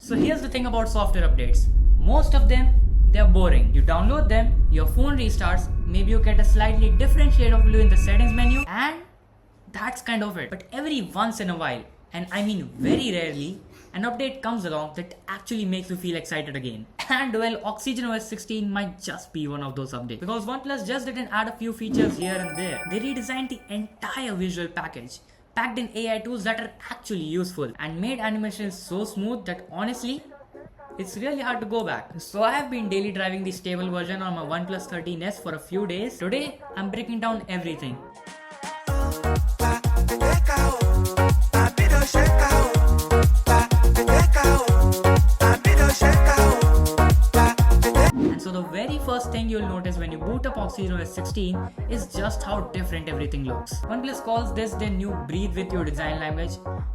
So here's the thing about software updates. Most of them, they're boring. You download them, your phone restarts, maybe you get a slightly different shade of blue in the settings menu, and that's kind of it. But every once in a while, and I mean very rarely, an update comes along that actually makes you feel excited again. And well, OxygenOS 16 might just be one of those updates. Because OnePlus just didn't add a few features here and there. They redesigned the entire visual package, packed in AI tools that are actually useful, and made animations so smooth that honestly, it's really hard to go back. So I have been daily driving the stable version on my OnePlus 13s for a few days. Today, I'm breaking down everything. So the very first thing you'll notice when you boot up OxygenOS 16 is just how different everything looks. OnePlus calls this their new breathe with your design language,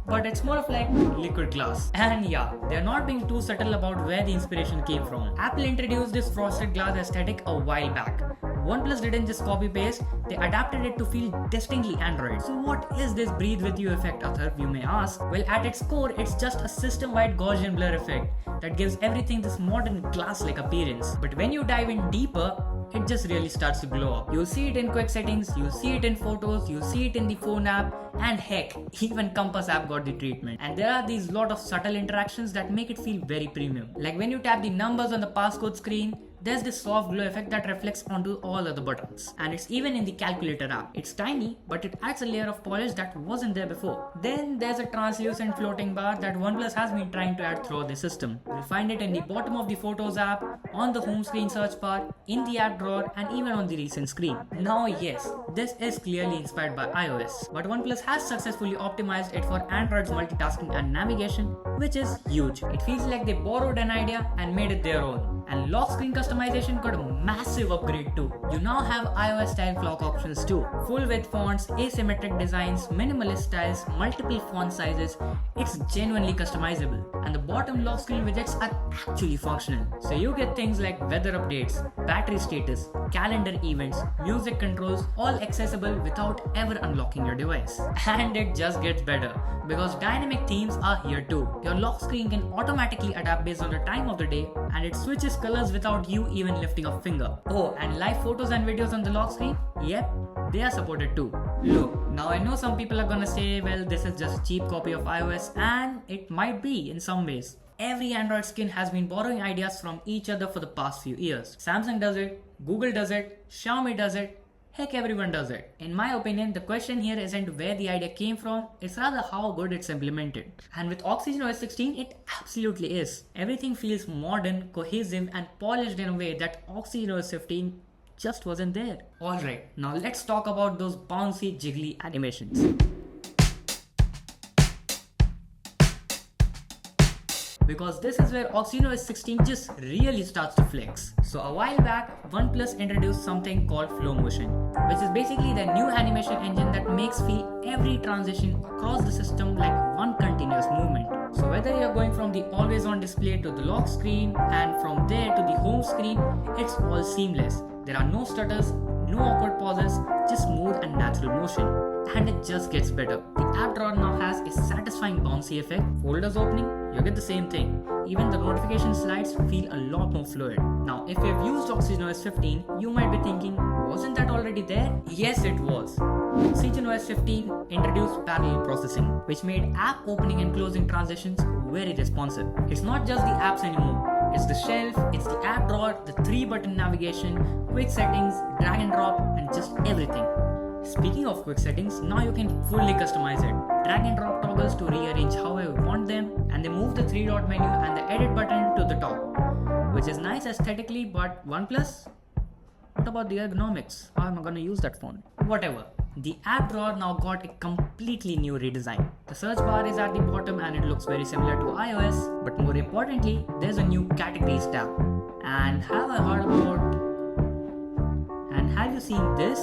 but it's more of like liquid glass. And yeah, they're not being too subtle about where the inspiration came from. Apple introduced this frosted glass aesthetic a while back. OnePlus didn't just copy paste, they adapted it to feel distinctly Android. So what is this breathe with you effect, Athar, you may ask? Well, at its core, it's just a system-wide Gaussian blur effect that gives everything this modern glass-like appearance. But when you dive in deeper, it just really starts to glow up. You'll see it in quick settings, you'll see it in photos, you'll see it in the phone app, and heck, even Compass app got the treatment. And there are these lot of subtle interactions that make it feel very premium. Like when you tap the numbers on the passcode screen, there's this soft glow effect that reflects onto all other buttons. And it's even in the calculator app. It's tiny, but it adds a layer of polish that wasn't there before. Then there's a translucent floating bar that OnePlus has been trying to add throughout the system. You'll find it in the bottom of the Photos app, on the home screen search bar, in the app drawer, and even on the recent screen. Now yes, this is clearly inspired by iOS, but OnePlus has successfully optimized it for Android's multitasking and navigation, which is huge. It feels like they borrowed an idea and made it their own. And lock screen customization got a massive upgrade too. You now have iOS style clock options too. Full width fonts, asymmetric designs, minimalist styles, multiple font sizes. It's genuinely customizable. And the bottom lock screen widgets are actually functional. So you get things like weather updates, battery status, calendar events, music controls, all accessible without ever unlocking your device. And it just gets better, because dynamic themes are here too. Your lock screen can automatically adapt based on the time of the day, and it switches colors without you even lifting a finger. Oh, and live photos and videos on the lock screen? Yep, they are supported too. Look, now I know some people are gonna say, well, this is just a cheap copy of iOS, and it might be in some ways. Every Android skin has been borrowing ideas from each other for the past few years. Samsung does it, Google does it, Xiaomi does it, heck, everyone does it. In my opinion, the question here isn't where the idea came from, it's rather how good it's implemented. And with OxygenOS 16, it absolutely is. Everything feels modern, cohesive, and polished in a way that OxygenOS 15 just wasn't there. Alright, now let's talk about those bouncy, jiggly animations. Because this is where OxygenOS 16 just really starts to flex. So a while back, OnePlus introduced something called Flow Motion, which is basically the new animation engine that makes feel every transition across the system like one continuous movement. So whether you're going from the always on display to the lock screen, and from there to the home screen, it's all seamless. There are no stutters, no awkward pauses, just smooth and natural motion. And it just gets better. The app drawer now has a satisfying bouncy effect. Folders opening, you get the same thing. Even the notification slides feel a lot more fluid. Now, if you've used OxygenOS 15, you might be thinking, wasn't that already there? Yes, it was. OxygenOS 15 introduced parallel processing, which made app opening and closing transitions very responsive. It's not just the apps anymore. It's the shelf, it's the app drawer, the 3-button navigation, quick settings, drag and drop, and just everything. Speaking of quick settings, now you can fully customize it. Drag and drop toggles to rearrange however you want them, and they move the 3-dot menu and the edit button to the top, which is nice aesthetically, but OnePlus? What about the ergonomics? How am I gonna use that phone? Whatever. The app drawer now got a completely new redesign. The search bar is at the bottom and it looks very similar to iOS, but more importantly, there's a new categories tab. And have I heard about... And have you seen this?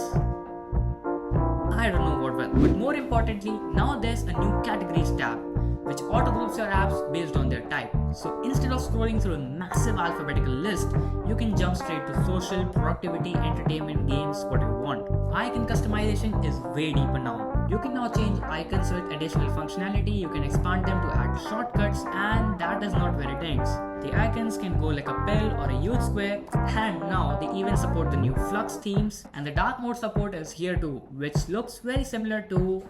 I don't know what well, but more importantly, now there's a new categories tab, which auto-groups your apps based on their type. So instead of scrolling through a massive alphabetical list, you can jump straight to social, productivity, entertainment, games, what you want. Icon customization is way deeper now. You can now change icons with additional functionality, you can expand them to add shortcuts, and that is not where it ends. The icons can go like a pill or a huge square, and now they even support the new Flux themes, and the dark mode support is here too, which looks very similar to,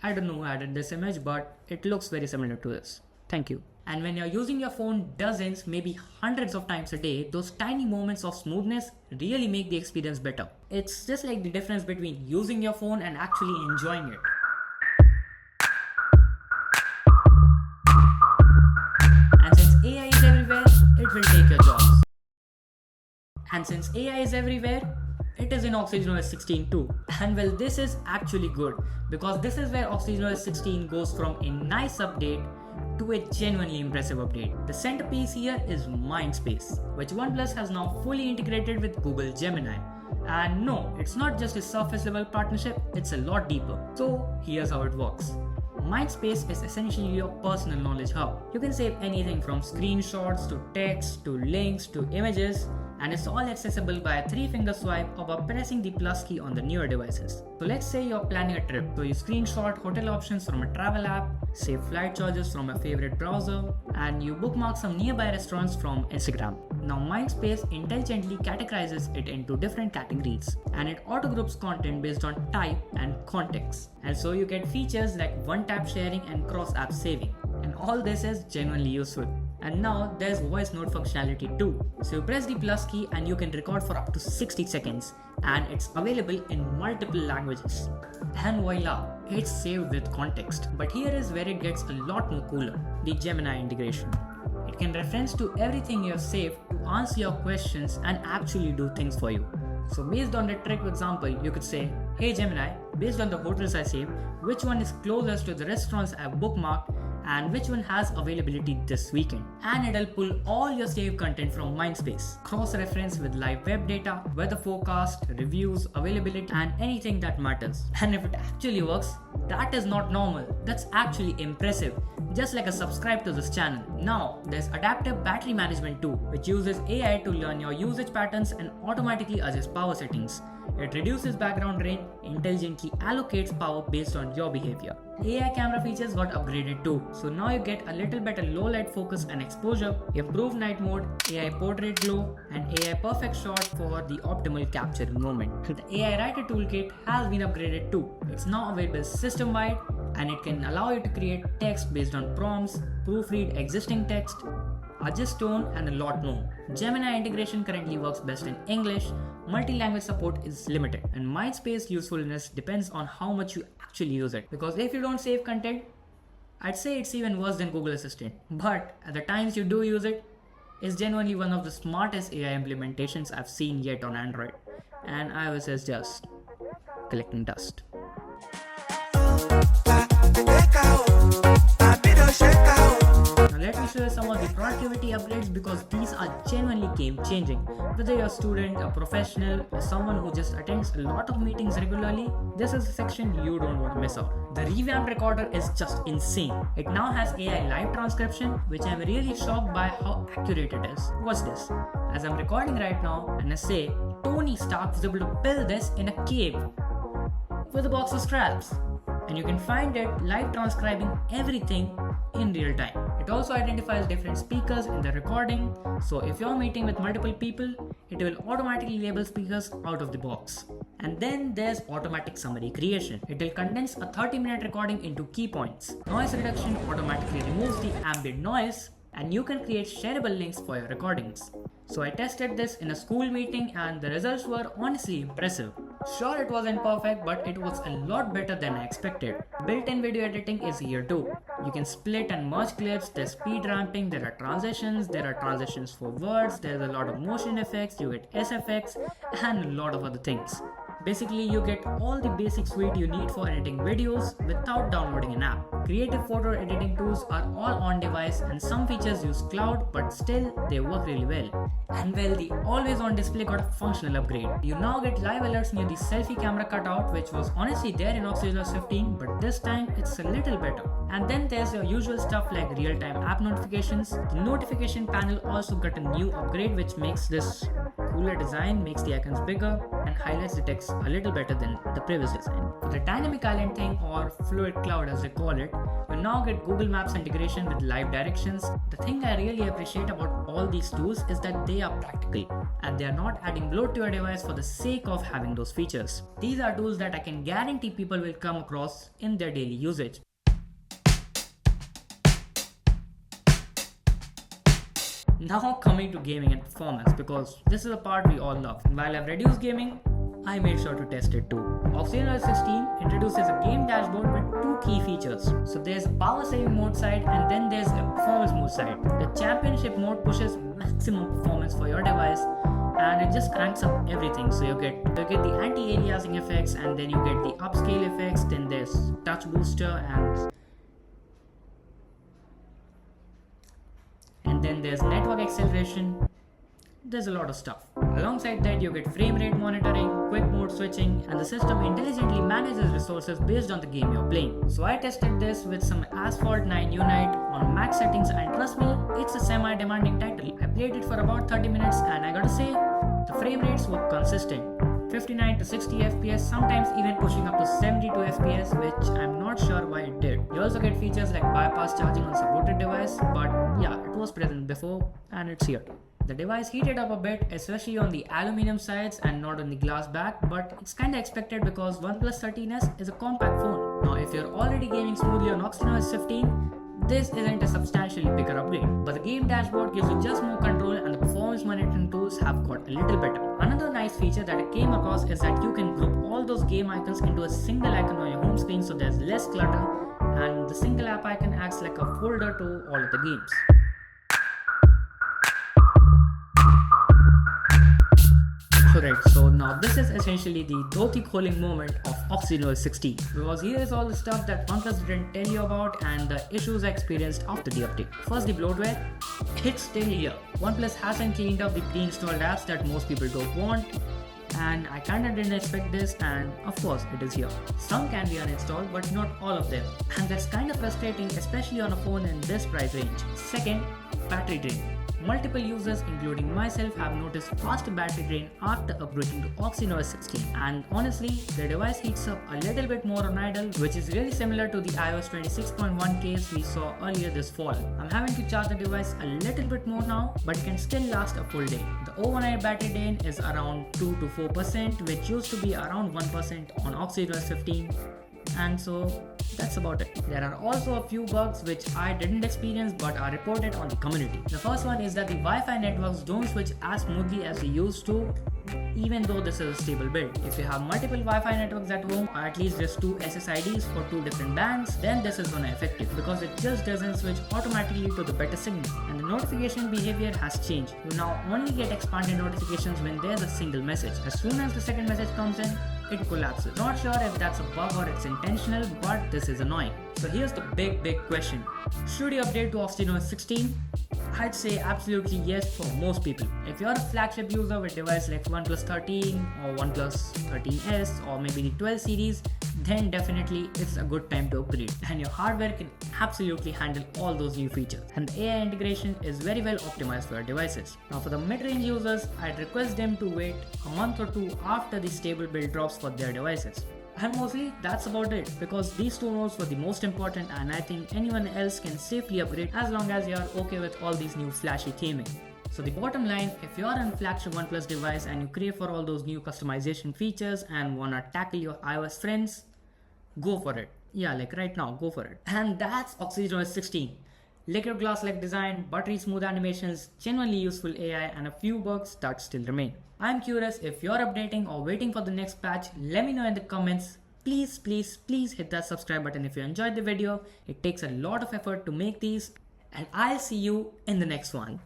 I don't know who added this image, but it looks very similar to this. Thank you. And when you're using your phone dozens, maybe hundreds of times a day, those tiny moments of smoothness really make the experience better. It's just like the difference between using your phone and actually enjoying it. And since AI is everywhere, it will take your jobs. And since AI is everywhere, it is in OxygenOS 16 too. And well, this is actually good, because this is where OxygenOS 16 goes from a nice update to a genuinely impressive update. The centerpiece here is Mindspace, which OnePlus has now fully integrated with Google Gemini. And no, it's not just a surface level partnership, it's a lot deeper. So here's how it works. Mindspace is essentially your personal knowledge hub. You can save anything from screenshots to text to links to images, and it's all accessible by a 3-finger swipe or by pressing the plus key on the newer devices. So let's say you're planning a trip, so you screenshot hotel options from a travel app, save flight charges from a favorite browser, and you bookmark some nearby restaurants from Instagram. Now Mindspace intelligently categorizes it into different categories, and it auto-groups content based on type and context. And so you get features like one-tap sharing and cross-app saving. And all this is genuinely useful. And now there's voice note functionality too. So you press the plus key and you can record for up to 60 seconds, and it's available in multiple languages. And voila, it's saved with context. But here is where it gets a lot more cooler, the Gemini integration. It can reference to everything you have saved to answer your questions and actually do things for you. So based on the trip example, you could say, hey Gemini, based on the hotels I saved, which one is closest to the restaurants I have bookmarked, and which one has availability this weekend. And it'll pull all your saved content from Mindspace, cross-reference with live web data, weather forecast, reviews, availability, and anything that matters. And if it actually works, that is not normal. That's actually impressive. Just like a subscribe to this channel. Now, there's adaptive battery management too, which uses AI to learn your usage patterns and automatically adjust power settings. It reduces background drain, intelligently allocates power based on your behavior. AI camera features got upgraded too, so now you get a little better low light focus and exposure, improved night mode, AI portrait glow, and AI perfect shot for the optimal capture moment. The AI writer toolkit has been upgraded too. It's now available system-wide, and it can allow you to create text based on prompts, proofread existing text, adjust tone, and a lot more. Gemini integration currently works best in English, multi-language support is limited, and Mindspace usefulness depends on how much you actually use it. Because if you don't save content, I'd say it's even worse than Google Assistant. But at the times you do use it, it's genuinely one of the smartest AI implementations I've seen yet on Android. And iOS is just collecting dust. Now let me show you some of the productivity upgrades, because these are genuinely game-changing. Whether you're a student, a professional, or someone who just attends a lot of meetings regularly, this is a section you don't want to miss out. The revamped recorder is just insane. It now has AI live transcription, which I'm really shocked by how accurate it is. Watch this. As I'm recording right now, and I say, Tony Stark was able to build this in a cave with a box of scraps. And you can find it live transcribing everything in real time. It also identifies different speakers in the recording, so if you're meeting with multiple people, it will automatically label speakers out of the box. And then there's automatic summary creation. It will condense a 30-minute recording into key points. Noise reduction automatically removes the ambient noise, and you can create shareable links for your recordings. So I tested this in a school meeting, and the results were honestly impressive. Sure, it wasn't perfect, but it was a lot better than I expected. Built-in video editing is here too. You can split and merge clips, there's speed ramping, there are transitions for words, there's a lot of motion effects, you get SFX, and a lot of other things. Basically, you get all the basic suite you need for editing videos without downloading an app. Creative photo editing tools are all on device, and some features use cloud, but still they work really well. And well, the always on display got a functional upgrade. You now get live alerts near the selfie camera cutout, which was honestly there in OxygenOS 15, but this time it's a little better. And then there's your usual stuff like real-time app notifications. The notification panel also got a new upgrade, which makes this cooler design makes the icons bigger and highlights the text a little better than the previous design. For the dynamic island thing, or fluid cloud as they call it, you now get Google Maps integration with live directions. The thing I really appreciate about all these tools is that they are practical and they are not adding bloat to your device for the sake of having those features. These are tools that I can guarantee people will come across in their daily usage. Now coming to gaming and performance, because this is a part we all love. While I've reduced gaming, I made sure to test it too. OxygenOS 16 introduces a game dashboard with two key features. So there's a power saving mode side and then there's a performance mode side. The championship mode pushes maximum performance for your device and it just cranks up everything. So you get the anti-aliasing effects and then you get the upscale effects, then there's touch booster and then there's network acceleration. There's a lot of stuff. Alongside that, you get frame rate monitoring, quick mode switching, and the system intelligently manages resources based on the game you're playing. So I tested this with some Asphalt 9 Unite on max settings and trust me, it's a semi-demanding title. I played it for about 30 minutes and I gotta say, the frame rates were consistent. 59 to 60 FPS, sometimes even pushing up to 72 FPS, which I'm not sure why it did. You also get features like bypass charging on supported device, but yeah, it was present before and it's here too. The device heated up a bit, especially on the aluminum sides and not on the glass back, but it's kinda expected because OnePlus 13s is a compact phone. Now if you're already gaming smoothly on OxygenOS 15, this isn't a substantially bigger upgrade, but the game dashboard gives you just more control and the performance monitoring tools have got a little better. Another nice feature that I came across is that you can group all those game icons into a single icon on your home screen so there's less clutter and the single app icon acts like a folder to all of the games. Alright, so now this is essentially the Dhoti-Kholing Moment of OxygenOS 16, because here is all the stuff that OnePlus didn't tell you about and the issues I experienced after the update. First, the bloatware, it's still here. OnePlus hasn't cleaned up the pre-installed apps that most people don't want, and I kinda didn't expect this, and of course it is here. Some can be uninstalled, but not all of them, and that's kinda frustrating, especially on a phone in this price range. Second, battery drain. Multiple users, including myself, have noticed faster battery drain after upgrading to OxygenOS 16, and honestly, the device heats up a little bit more on idle, which is really similar to the iOS 26.1 case we saw earlier this fall. I'm having to charge the device a little bit more now, but it can still last a full day. The overnight battery drain is around 2 to 4%, which used to be around 1% on OxygenOS 15. And so that's about it. There are also a few bugs which I didn't experience but are reported on the community. The first one is that the Wi-Fi networks don't switch as smoothly as they used to, even though this is a stable build. If you have multiple Wi-Fi networks at home, or at least just two SSIDs for two different bands, then this is gonna affect it because it just doesn't switch automatically to the better signal. And the notification behavior has changed. You now only get expanded notifications when there's a single message. As soon as the second message comes in, it collapses. Not sure if that's a bug or it's intentional, but this is annoying. So here's the big question. Should you update to OxygenOS 16? I'd say absolutely yes for most people. If you're a flagship user with device like OnePlus 13 or OnePlus 13s or maybe the 12 series, then definitely it's a good time to upgrade. And your hardware can absolutely handle all those new features. And the AI integration is very well optimized for your devices. Now for the mid-range users, I'd request them to wait a month or two after the stable build drops for their devices. And mostly that's about it, because these two nodes were the most important and I think anyone else can safely upgrade as long as you are okay with all these new flashy theming. So the bottom line, if you're on a flagship OnePlus device and you crave for all those new customization features and wanna tackle your iOS friends, go for it. Yeah, like right now, go for it. And that's OxygenOS 16. Liquid glass-like design, buttery smooth animations, genuinely useful AI, and a few bugs that still remain. I'm curious if you're updating or waiting for the next patch. Let me know in the comments. Please hit that subscribe button if you enjoyed the video. It takes a lot of effort to make these, and I'll see you in the next one.